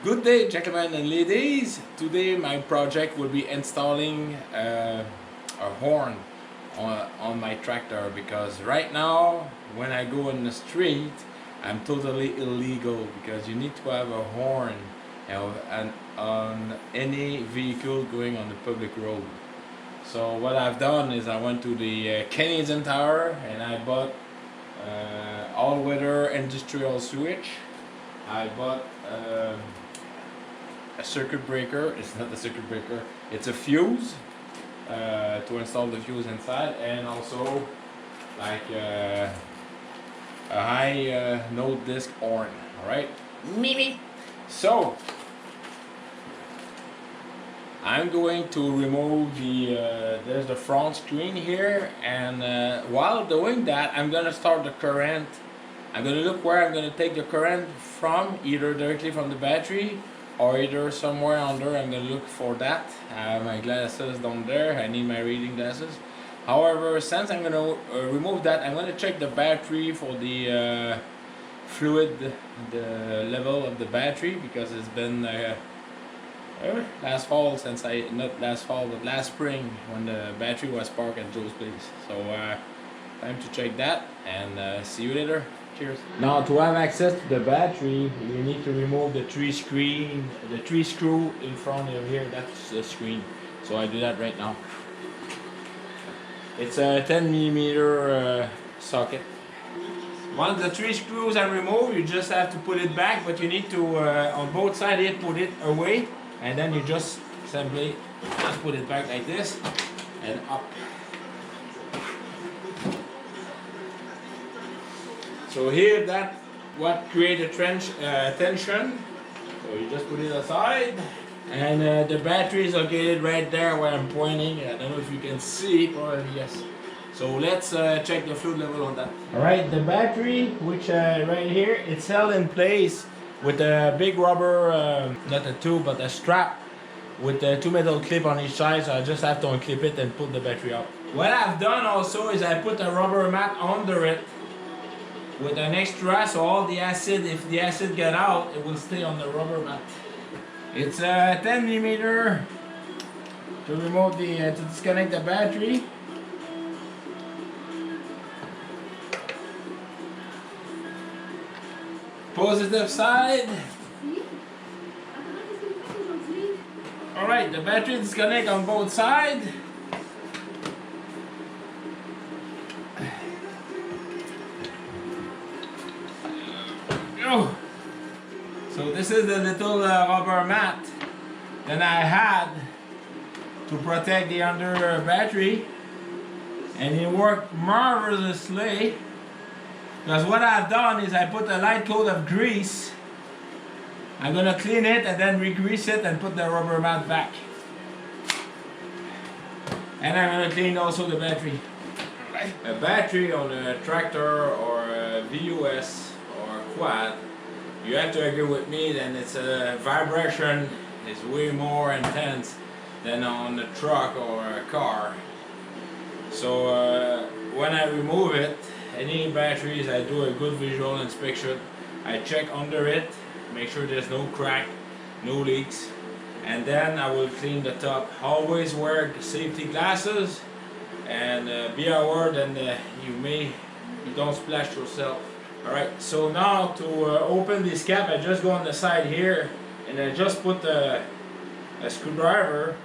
Good day, gentlemen and ladies. Today my project will be installing a horn on my tractor, because right now when I go in the street I'm totally illegal, because you need to have a horn and on any vehicle going on the public road. So what I've done is I went to the Canadian Tower and I bought all-weather industrial switch. I bought a circuit breaker. It's not a circuit breaker, it's a fuse to install the fuse inside, and also like a high note disc horn. Alright, Mimi. So I'm going to remove the there's the front screen here, and while doing that I'm gonna start the current. I'm gonna look where I'm gonna take the current from, either directly from the battery or either somewhere under. I'm gonna look for that. I have my glasses down there. I need my reading glasses. However, since I'm gonna remove that, I'm gonna check the battery for the fluid, the level of the battery, because it's been last fall since not last fall but last spring when the battery was parked at Joe's place. So time to check that, and see you later. Cheers. Now, to have access to the battery, you need to remove the three screw in front of here. That's the screen. So I do that right now. It's a 10mm socket. Once the three screws are removed, you just have to put it back, but you need to on both sides put it away, and then you just simply just put it back like this and up. So here, that what creates a tension. So you just put it aside, and the battery is located right there where I'm pointing. I don't know if you can see, probably yes. So let's check the fluid level on that. Alright, the battery, which right here, it's held in place with a big rubber, not a tube, but a strap with a 2 metal clip on each side. So I just have to unclip it and put the battery up. What I've done also is I put a rubber mat under it with an extra, so all the acid, if the acid get out, it will stay on the rubber mat. It's a 10mm to remove the to disconnect the battery. Positive side. Alright, the battery disconnect on both sides. So this is the little rubber mat that I had to protect the under battery, and it worked marvelously, because what I've done is I put a light coat of grease. I'm gonna clean it and then re-grease it and put the rubber mat back, and I'm gonna clean also the battery. A battery on a tractor or a VUS or a quad, you have to agree with me, then it's a vibration is way more intense than on a truck or a car. So when I remove it, any batteries, I do a good visual inspection. I check under it, make sure there's no crack, no leaks, and then I will clean the top. Always wear safety glasses, and be aware that you don't splash yourself. Alright, so now to open this cap, I just go on the side here and I just put a screwdriver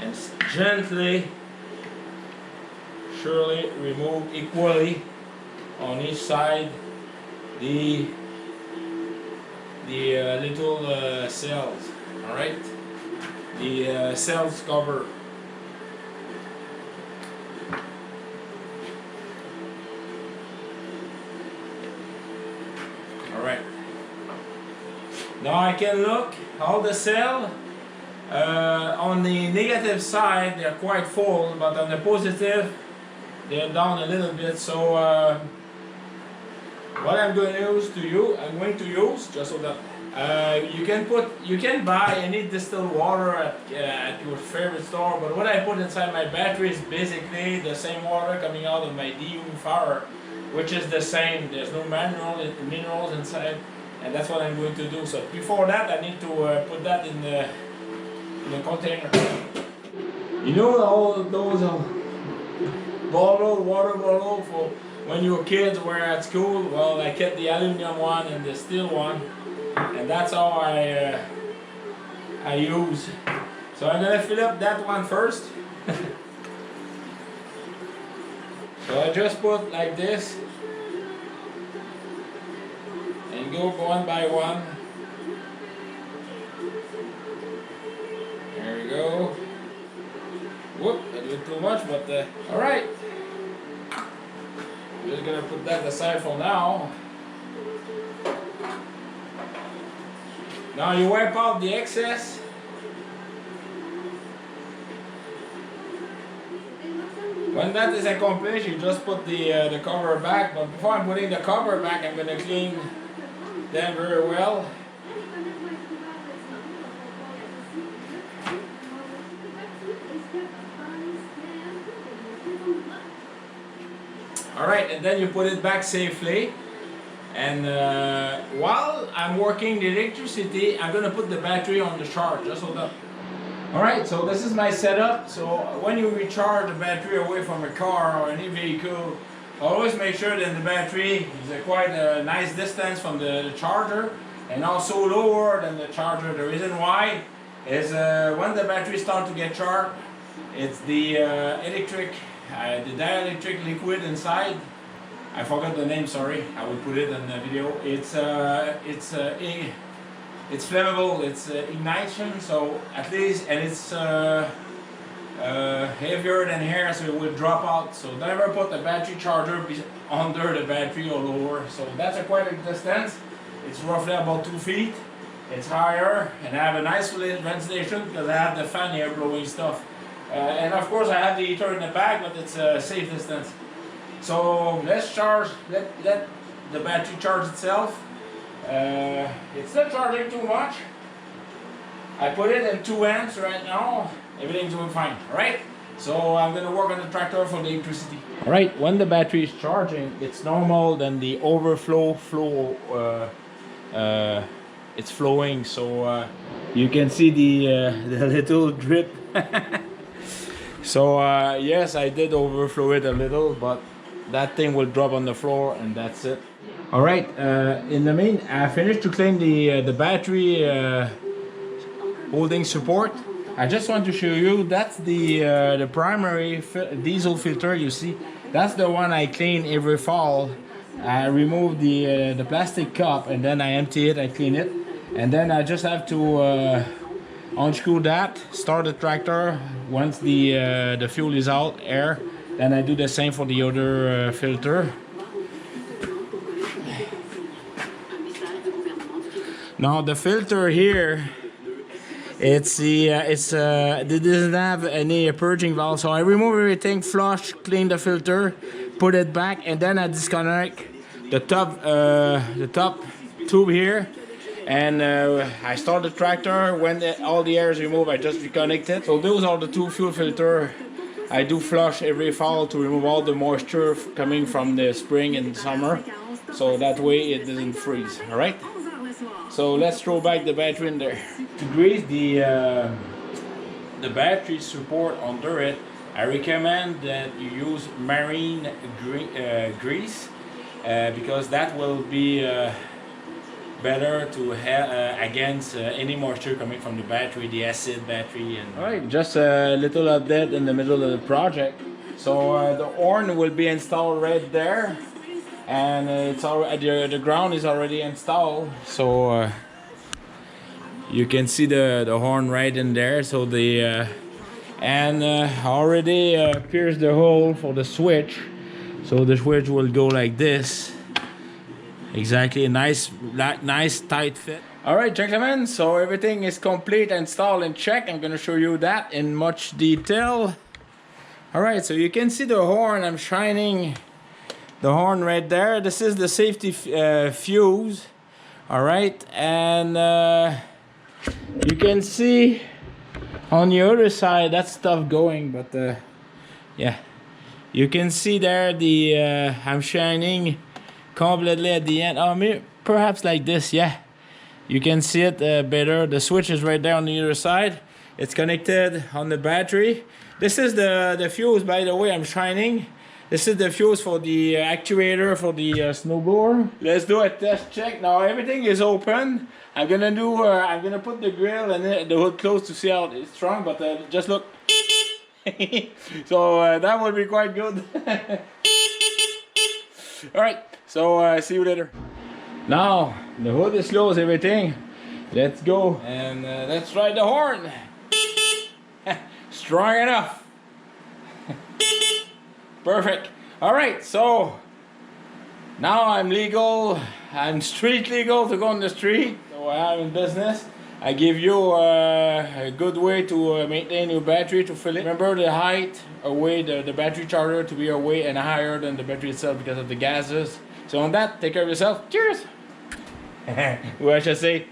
and gently, surely remove equally on each side the little cells. Alright, the cells cover. Alright, now I can look all the cells. On the negative side they're quite full, but on the positive they're down a little bit. So what I'm going to use just so that you can buy any distilled water at your favorite store, but what I put inside my battery is basically the same water coming out of my dehumidifier, which is the same. There's no minerals inside. and that's what I'm going to do. So before that, I need to put that in the container. You know all those water bottle for when you were kids were at school? Well, I kept the aluminum one and the steel one, and that's how I use. So I'm gonna fill up that one first. So I just put like this and go one by one. There we go. Whoop, I did too much, but alright. Just gonna put that aside for now. Now you wipe out the excess. When that is accomplished, you just put the cover back. But before I'm putting the cover back, I'm gonna clean them very well. Alright, and then you put it back safely. And while I'm working the electricity, I'm gonna put the battery on the charge. Just hold up. Alright, so this is my setup. So when you recharge the battery away from a car or any vehicle, always make sure that the battery is quite a nice distance from the charger, and also lower than the charger. The reason why is when the battery starts to get sharp, it's the the dielectric liquid inside. I forgot the name, sorry. I will put it in the video. It's flammable, it's ignition, so at least, and it's heavier than air, so it will drop out. So never put the battery charger under the battery or lower. So that's a quite a distance. It's roughly about 2 feet. It's higher, and I have a nice ventilation because I have the fan here blowing stuff. And of course I have the heater in the back, but it's a safe distance. So let's charge, let the battery charge itself. It's not charging too much. I put it in 2 amps right now. Everything's doing fine. Alright, so I'm gonna work on the tractor for the electricity. Alright, when the battery is charging, it's normal, then the overflow it's flowing, so you can see the little drip. So yes, I did overflow it a little, but that thing will drop on the floor and that's it. All right, in the main, I finished to clean the battery holding support. I just want to show you, that's the primary diesel filter, you see. That's the one I clean every fall. I remove the plastic cup and then I empty it, I clean it. And then I just have to unscrew that, start the tractor. Once the fuel is out, air, then I do the same for the other filter. Now the filter here, it doesn't have any purging valve, so I remove everything, flush, clean the filter, put it back, and then I disconnect the top tube here, and I start the tractor. When all the air is removed, I just reconnect it. So those are the 2 fuel filters. I do flush every fall to remove all the moisture coming from the spring and summer, so that way it doesn't freeze. All right. So let's throw back the battery in there. To grease the battery support under it, I recommend that you use marine grease because that will be better to against any moisture coming from the battery, the acid battery. And all right, just a little update in the middle of the project. So the horn will be installed right there. And it's already, the ground is already installed, so you can see the horn right in there. So the already pierced the hole for the switch, so the switch will go like this. Exactly, nice tight fit. All right, gentlemen, so everything is complete, installed and checked. I'm gonna show you that in much detail. All right, so you can see the horn. I'm shining the horn right there. This is the safety fuse. All right, and you can see on the other side that stuff going, but yeah, you can see there the I'm shining completely at the end. Oh, maybe perhaps like this, yeah. You can see it better. The switch is right there on the other side. It's connected on the battery. This is the fuse, by the way, I'm shining. This is the fuse for the actuator for the snowblower. Let's do a test check. Now everything is open. I'm gonna put the grill and the hood closed to see how it's strong, but just look. So that would be quite good. Alright, so see you later. Now the hood is closed, everything. Let's go and let's ride the horn. Strong enough. Perfect. Alright, so now I'm legal. I'm street legal to go on the street. So I'm in business. I give you a good way to maintain your battery, to fill it. Remember the height away, the battery charger to be away and higher than the battery itself because of the gases. So on that, take care of yourself. Cheers. What should I say?